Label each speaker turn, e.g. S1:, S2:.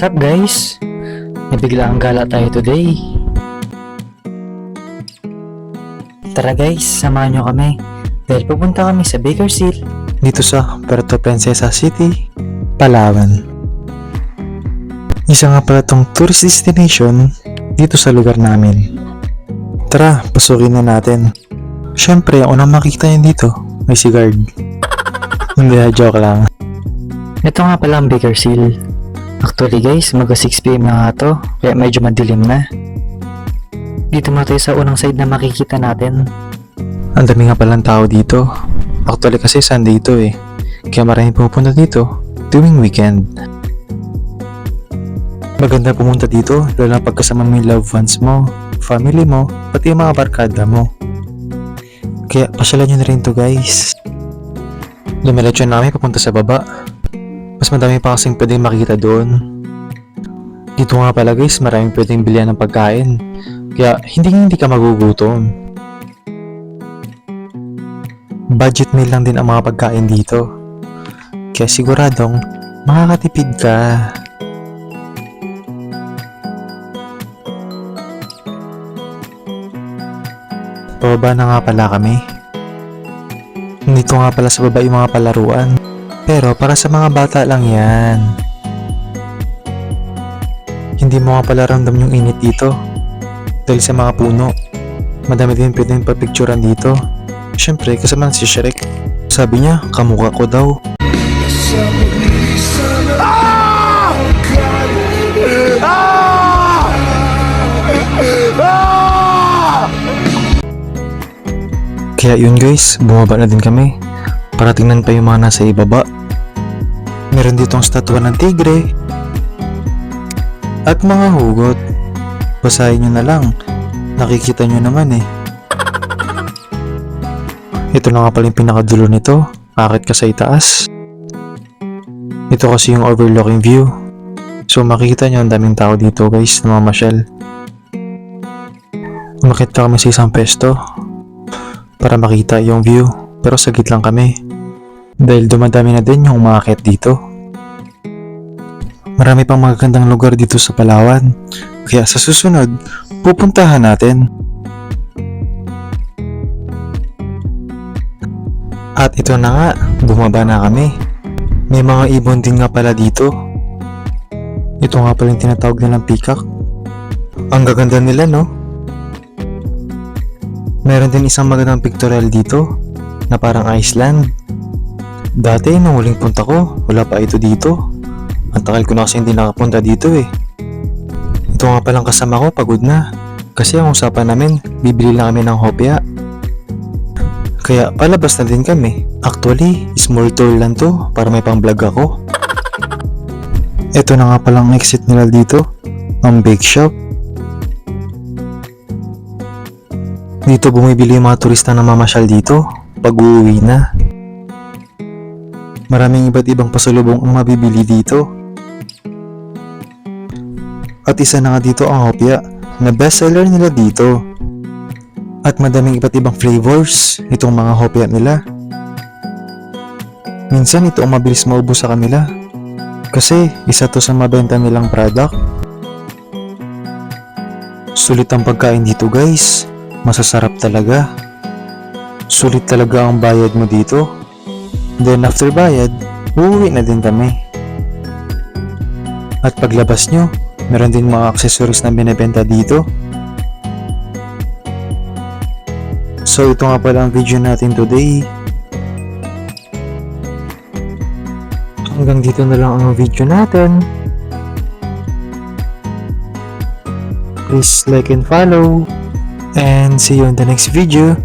S1: What's up guys? Nabigla ang gala tayo today. Tara guys, samahan nyo kami dahil pupunta kami sa Bakersfield
S2: Dito sa Puerto Princesa City, Palawan. Isa nga pala tong tourist destination dito sa lugar namin. Tara, pasukin na natin. Syempre, ang unang makikita nyo dito, may si guard. Hindi, joke lang.
S1: Ito nga pala ang Bakersfield. Actually guys, mag 6pm na nga to, kaya medyo madilim na. Dito muna tayo sa unang side na makikita natin.
S2: Ang dami nga palang tao dito. Actually kasi Sunday ito eh. Kaya maraming pupunta dito tuwing weekend. Maganda pumunta dito, lalo na pagkasama mo yung loved ones mo, family mo, pati yung mga barkada mo. Kaya pasyalan nyo na rin to guys. Dumiretso namin papunta sa baba. Mas madami pa kasing pwedeng makikita doon. Dito nga pala guys, maraming pwedeng bilihan ng pagkain. Kaya hindi ka magugutom. Budget meal lang din ang mga pagkain dito. Kaya siguradong makakatipid ka. Pababa na nga pala kami. Dito nga pala sa baba yung mga palaruan. Pero para sa mga bata lang yan. Hindi mo nga pala ramdam yung init dito. Dahil sa mga puno. Madami din pwedeng papicturan dito. Siyempre, kasama si Shrek. Sabi niya, kamukha ko daw. Kaya yun guys, bumaba na din kami. Para tingnan pa yung mga nasa ibaba. Meron ditong statwa ng tigre. At mga hugot. Basahin nyo na lang. Nakikita nyo naman eh. Ito na nga pala yung pinakadulo nito. Akit ka sa itaas. Ito kasi yung overlooking view. So makikita nyo ang daming tao dito guys na mamasyal. Umakit kami sa isang pesto para makita yung view. Pero saglit lang kami. Dahil dumadami na din yung umakit dito. Marami pang magagandang lugar dito sa Palawan. Kaya sa susunod, pupuntahan natin. At ito na nga, bumaba na kami. May mga ibon din nga pala dito. Ito nga pala yung tinatawag nilang peacock. Ang gaganda nila no? Meron din isang magandang pictorial dito na parang Iceland. Dati nung huling punta ko, wala pa ito dito. Ang tagal ko na kasi hindi nakapunta dito eh. Ito nga palang kasama ko, pagod na. Kasi ang usapan namin, bibili lang kami ng hopya. Kaya palabas na din kami. Actually, small tour lang to para may pang vlog ako. Ito na nga palang exit nila dito, ang bake shop. Dito bumibili yung mga turista na mamasyal dito pag uuwi na. Maraming iba't ibang pasalubong ang mabibili dito. At isa na nga dito ang hopya na bestseller nila dito. At madaming iba't ibang flavors itong mga hopya nila. Minsan ito ang mabilis maubos sa kanila. Kasi isa to sa mabenta nilang product. Sulit ang pagkain dito guys. Masasarap talaga. Sulit talaga ang bayad mo dito. Then after bayad, uuwi na din kami. At paglabas nyo, meron din mga accessories na binibenta dito. So ito nga pala ang video natin today. Hanggang dito na lang ang video natin. Please like and follow. And see you in the next video.